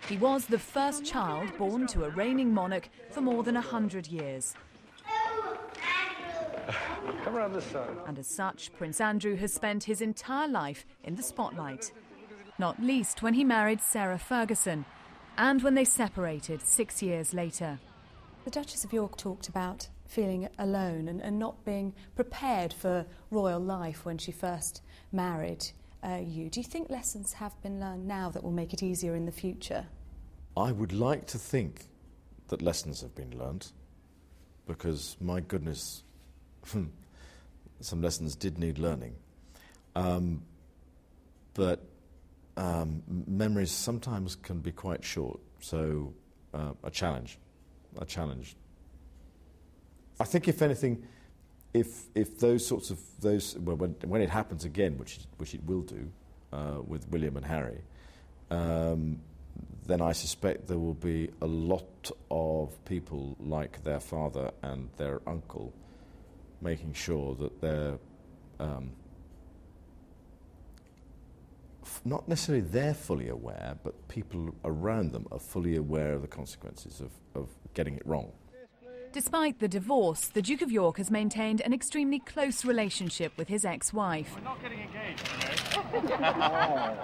He was the first child born to a reigning monarch for more than 100 years. Come around this side. And as such, Prince Andrew has spent his entire life in the spotlight. Not least when he married Sarah Ferguson and when they separated 6 years later. The Duchess of York talked about feeling alone and not being prepared for royal life when she first married you. Do you think lessons have been learned now that will make it easier in the future? I would like to think that lessons have been learned, because, my goodness, some lessons did need learning. But memories sometimes can be quite short, so a challenge. I think, if anything, if those sorts of well, when it happens again, which it will do with William and Harry, then I suspect there will be a lot of people like their father and their uncle making sure that they're not necessarily they're fully aware, but people around them are fully aware of the consequences of getting it wrong. Despite the divorce, the Duke of York has maintained an extremely close relationship with his ex-wife. We're not getting engaged, okay?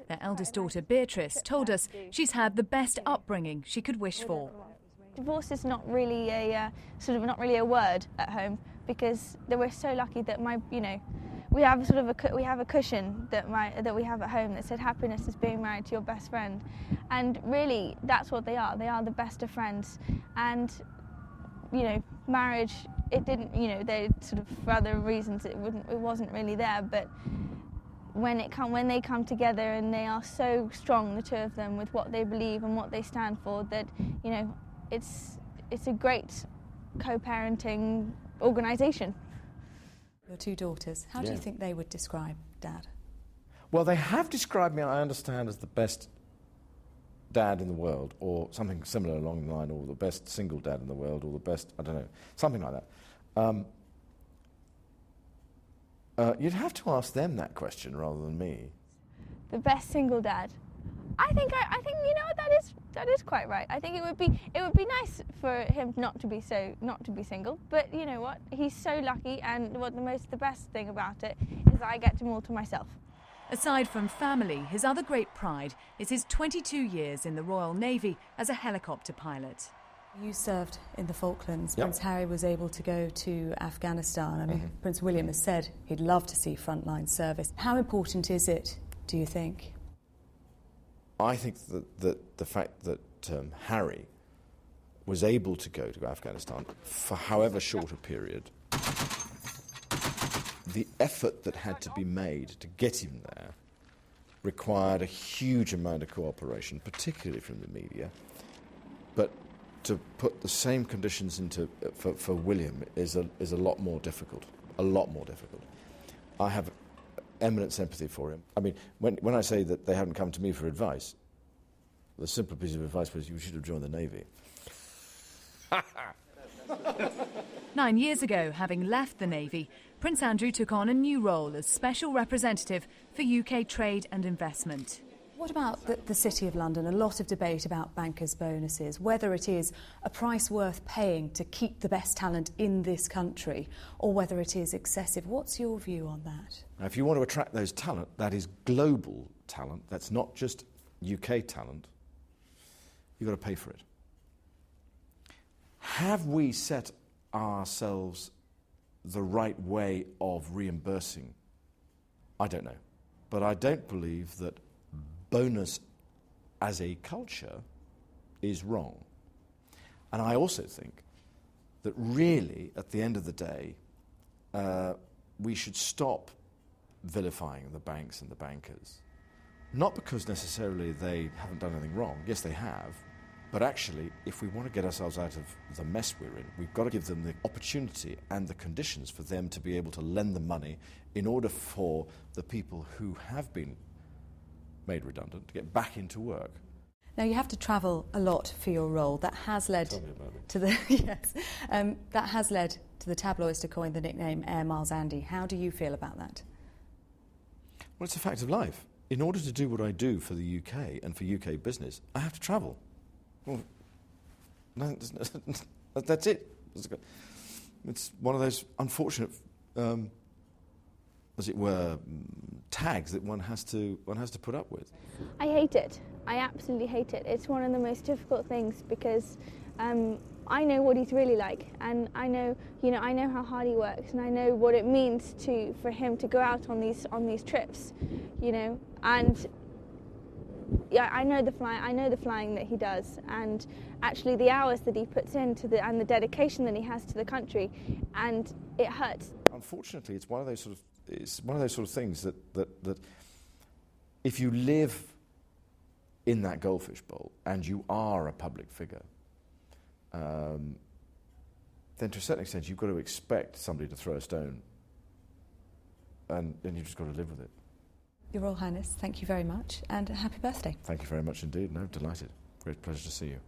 Their eldest daughter, Beatrice, told us she's had the best upbringing she could wish for. Divorce is not really a word at home, because we're so lucky that we have a cushion that we have at home that said happiness is being married to your best friend, and really that's what they are. They are the best of friends, and marriage, it didn't, they sort of, for other reasons, it wasn't really there, but when they come together and they are so strong, the two of them, with what they believe and what they stand for, that it's a great co-parenting organisation. Your two daughters, how do you think they would describe Dad? Well, they have described me, I understand, as the best dad in the world, or something similar along the line, or the best single dad in the world, or the best, I don't know, something like that. You'd have to ask them that question rather than me. The best single dad. I think that is quite right. I think it would be nice for him not to be single. But you know what? He's so lucky, and the best thing about it is I get them all to myself. Aside from family, his other great pride is his 22 years in the Royal Navy as a helicopter pilot. You served in the Falklands. Yep. Prince Harry was able to go to Afghanistan. I mean, Prince William has said he'd love to see frontline service. How important is it, do you think? I think that the fact that Harry was able to go to Afghanistan for however short a period, the effort that had to be made to get him there required a huge amount of cooperation, particularly from the media. But to put the same conditions for William is a lot more difficult. A lot more difficult. I have eminent sympathy for him. I mean, when I say that they haven't come to me for advice, the simple piece of advice was you should have joined the Navy. 9 years ago, having left the Navy, Prince Andrew took on a new role as Special Representative for UK Trade and Investment. What about the City of London? A lot of debate about bankers' bonuses, whether it is a price worth paying to keep the best talent in this country or whether it is excessive. What's your view on that? Now, if you want to attract those talent, that is global talent, that's not just UK talent, you've got to pay for it. Have we set ourselves the right way of reimbursing? I don't know. But I don't believe that bonus as a culture is wrong. And I also think that really, at the end of the day, we should stop vilifying the banks and the bankers. Not because necessarily they haven't done anything wrong. Yes, they have. But actually, if we want to get ourselves out of the mess we're in, we've got to give them the opportunity and the conditions for them to be able to lend the money in order for the people who have been made redundant to get back into work. Now, you have to travel a lot for your role. That has led to the that has led to the tabloids to coin the nickname Air Miles Andy. How do you feel about that? Well, it's a fact of life. in order to do what I do for the UK and for UK business, I have to travel. Well, no, that's it. It's one of those unfortunate, as it were, tags that one has to put up with. I hate it. I absolutely hate it. It's one of the most difficult things because I know what he's really like, and I know how hard he works, and I know what it means for him to go out on these trips, and yeah, I know the flying that he does, and actually the hours that he puts into and the dedication that he has to the country, and it hurts. Unfortunately, it's one of those sort of things that if you live in that goldfish bowl and you are a public figure, then to a certain extent you've got to expect somebody to throw a stone, and you've just got to live with it. Your Royal Highness, thank you very much, and happy birthday. Thank you very much indeed. No, delighted. Great pleasure to see you.